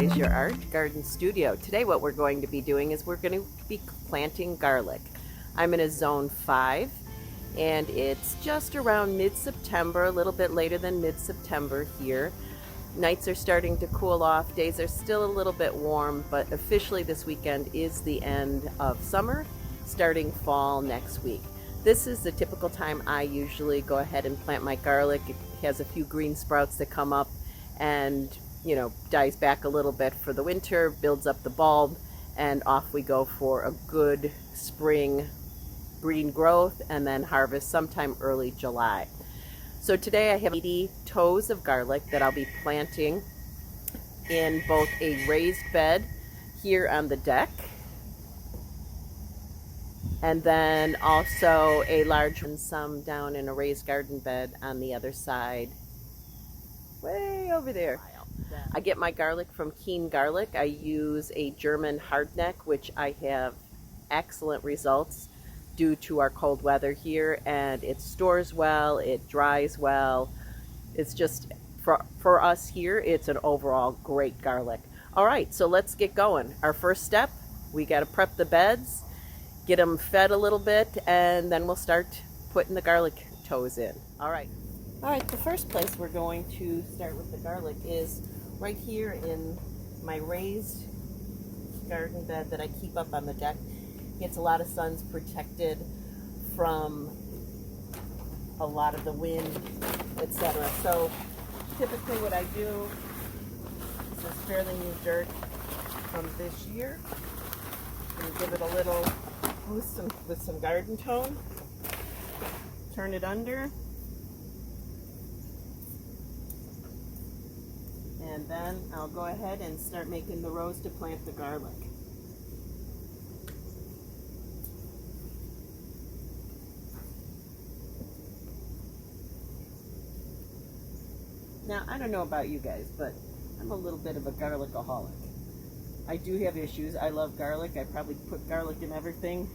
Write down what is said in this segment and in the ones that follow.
is your art garden studio. Today what we're going to be doing is we're going to be planting garlic. I'm in a zone 5 and it's just around mid-September, a little bit later than mid-September here. Nights are starting to cool off, days are still a little bit warm, but officially this weekend is the end of summer, starting fall next week. This is the typical time I usually go ahead and plant my garlic. It has a few green sprouts that come up and dies back a little bit for the winter, builds up the bulb, and off we go for a good spring green growth and then harvest sometime early July. So today I have 80 toes of garlic that I'll be planting in both a raised bed here on the deck and then also a large one, some down in a raised garden bed on the other side, way over there. I get my garlic from Keen Garlic. I use a German hardneck, which I have excellent results due to our cold weather here, and it stores well, it dries well. It's just, for us here, it's an overall great garlic. All right, so let's get going. Our first step, we got to prep the beds, get them fed a little bit, and then we'll start putting the garlic toes in. All right, the first place we're going to start with the garlic is right here in my raised garden bed that I keep up on the deck. Gets a lot of sun's protected from a lot of the wind, etc. So typically what I do is this fairly new dirt from this year and give it a little boost with some garden tone. Turn it under. And then I'll go ahead and start making the rows to plant the garlic. Now, I don't know about you guys, but I'm a little bit of a garlicaholic. I do have issues. I love garlic. I probably put garlic in everything.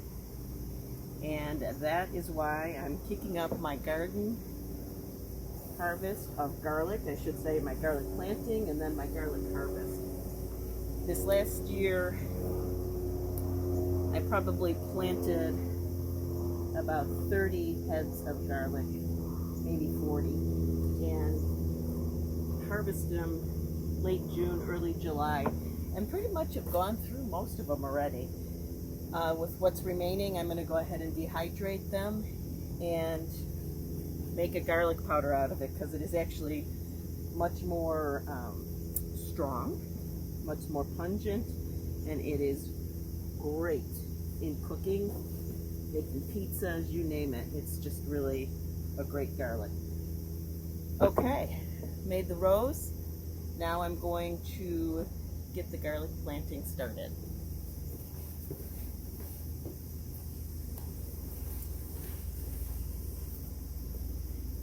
And that is why I'm kicking up my garden harvest of garlic. I should say my garlic planting and then my garlic harvest. This last year, I probably planted about 30 heads of garlic, maybe 40, and harvested them late June, early July, and pretty much have gone through most of them already. With what's remaining, I'm going to go ahead and dehydrate them and make a garlic powder out of it, because it is actually much more strong, much more pungent, and it is great in cooking, making pizzas, you name it. It's just really a great garlic. Okay, made the rows. Now I'm going to get the garlic planting started.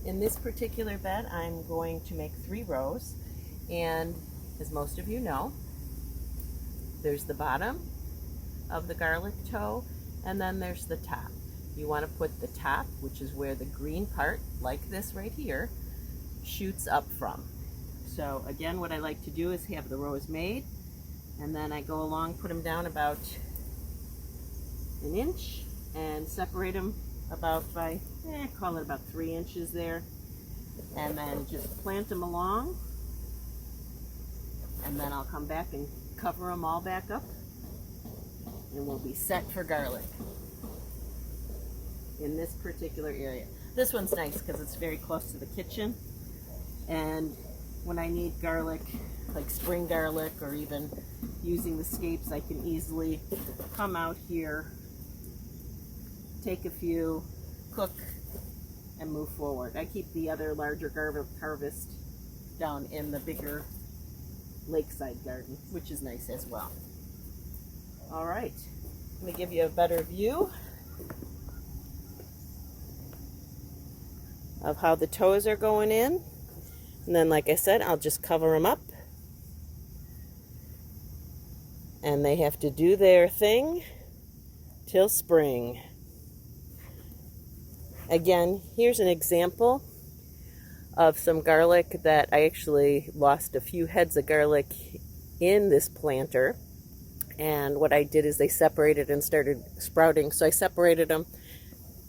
In this particular bed, I'm going to make 3 rows, and as most of you know, there's the bottom of the garlic toe, and then there's the top. You want to put the top, which is where the green part, like this right here, shoots up from. So again, what I like to do is have the rows made, and then I go along, put them down about an inch, and separate them about by, call it about 3 inches there, and then just plant them along, and then I'll come back and cover them all back up, and we'll be set for garlic in this particular area. This one's nice because it's very close to the kitchen, and when I need garlic, like spring garlic or even using the scapes, I can easily come out here, take a few, cook, and move forward. I keep the other larger garlic harvest down in the bigger lakeside garden, which is nice as well. All right, let me give you a better view of how the toes are going in. And then, like I said, I'll just cover them up. And they have to do their thing till spring. Again, here's an example of some garlic that I actually lost a few heads of garlic in this planter. And what I did is they separated and started sprouting. So I separated them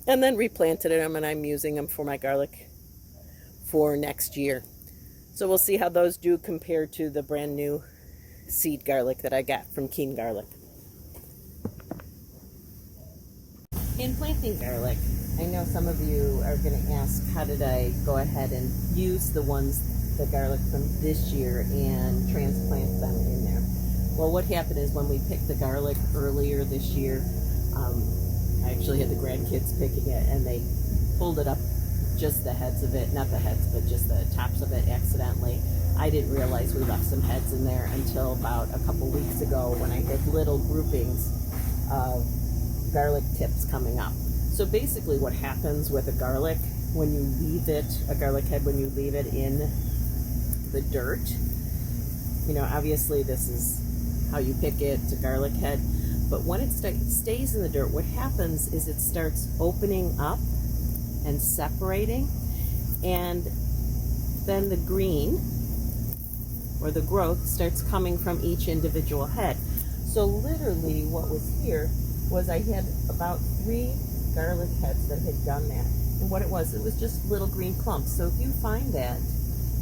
and then replanted them, and I'm using them for my garlic for next year. So we'll see how those do compared to the brand new seed garlic that I got from Keen Garlic. In planting garlic, I know some of you are going to ask, how did I go ahead and use the garlic from this year and transplant them in there? Well, what happened is when we picked the garlic earlier this year, I actually had the grandkids picking it, and they pulled it up, just the heads of it, not the heads, but just the tops of it accidentally. I didn't realize we left some heads in there until about a couple weeks ago when I had little groupings of garlic tips coming up. So basically what happens with a garlic when you leave it, a garlic head, when you leave it in the dirt, you know, obviously this is how you pick it, it's a garlic head, but when it stays in the dirt, what happens is it starts opening up and separating, and then the green or the growth starts coming from each individual head. So literally what was here was I had about 3 garlic heads that had done that. And what it was just little green clumps. So if you find that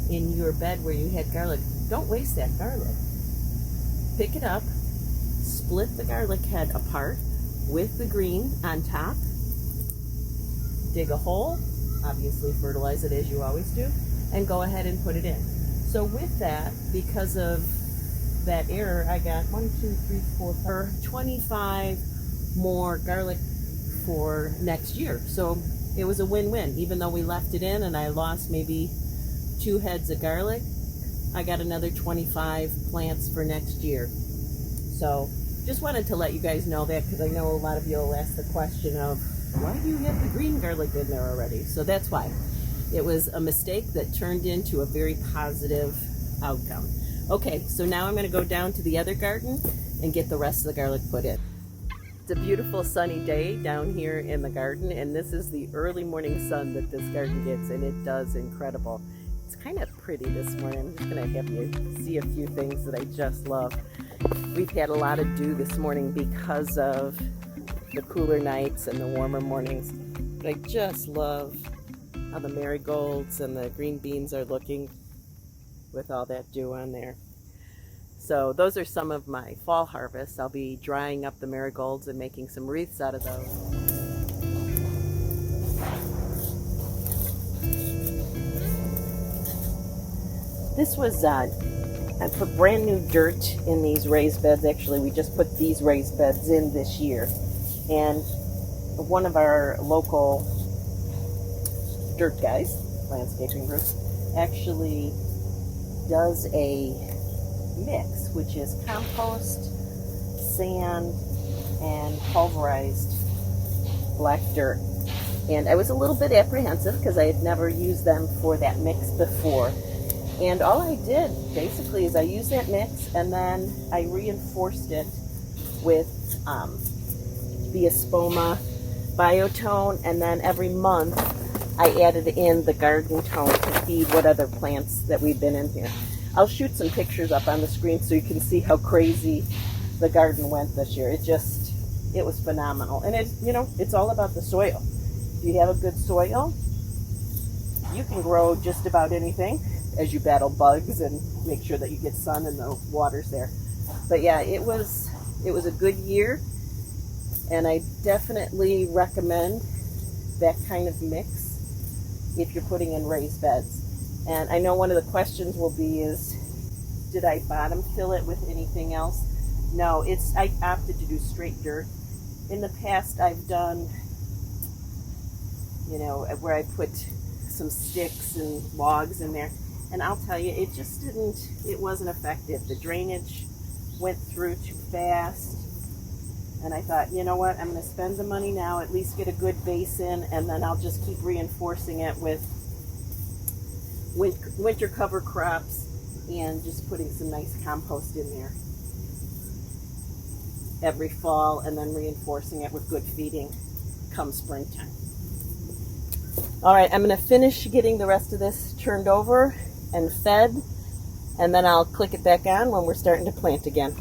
in your bed where you had garlic, don't waste that garlic. Pick it up, split the garlic head apart with the green on top, dig a hole, obviously fertilize it as you always do, and go ahead and put it in. So with that, because of that error, I got 25 more garlic for next year. So it was a win-win. Even though we left it in and I lost maybe 2 heads of garlic, I got another 25 plants for next year. So just wanted to let you guys know that, because I know a lot of you will ask the question of, why do you have the green garlic in there already? So that's why. It was a mistake that turned into a very positive outcome. Okay, so now I'm going to go down to the other garden and get the rest of the garlic put in. It's a beautiful sunny day down here in the garden, and this is the early morning sun that this garden gets, and it does incredible. It's kind of pretty this morning. I'm just going to have you see a few things that I just love. We've had a lot of dew this morning because of the cooler nights and the warmer mornings. But I just love how the marigolds and the green beans are looking with all that dew on there. So those are some of my fall harvests. I'll be drying up the marigolds and making some wreaths out of those. This was, I put brand new dirt in these raised beds. Actually, we just put these raised beds in this year. And one of our local dirt guys, landscaping group, actually does a mix, which is compost, sand, and pulverized black dirt. And I was a little bit apprehensive because I had never used them for that mix before. And all I did basically is I used that mix and then I reinforced it with the Espoma Biotone, and then every month I added in the Garden Tone to feed what other plants that we've been in here. I'll shoot some pictures up on the screen so you can see how crazy the garden went this year. It was phenomenal. And it's all about the soil. If you have a good soil, you can grow just about anything as you battle bugs and make sure that you get sun and the water's there. But yeah, it was a good year, and I definitely recommend that kind of mix if you're putting in raised beds. And I know one of the questions will be is, did I bottom fill it with anything else? No, I opted to do straight dirt. In the past, I've done, where I put some sticks and logs in there. And I'll tell you, it wasn't effective. The drainage went through too fast. And I thought, you know what, I'm going to spend the money now, at least get a good base in, and then I'll just keep reinforcing it with winter cover crops and just putting some nice compost in there every fall, and then reinforcing it with good feeding come springtime. All right, I'm going to finish getting the rest of this turned over and fed, and then I'll click it back on when we're starting to plant again.